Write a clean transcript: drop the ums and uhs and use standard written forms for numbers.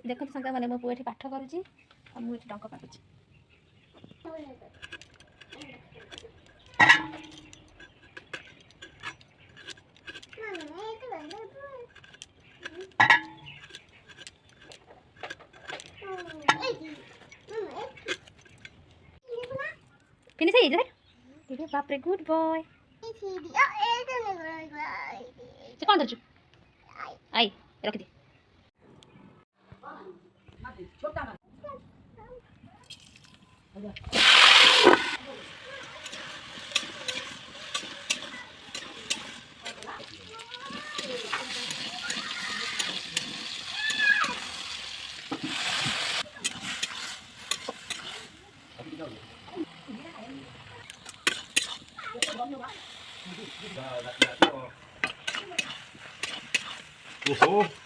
देखो संग मैंने मो पुआ पाठ करुच्ची मुझे टंक काटुची फिनिश है बाप रे गुड बॉय से कौन धरचु आई रख दे Oho.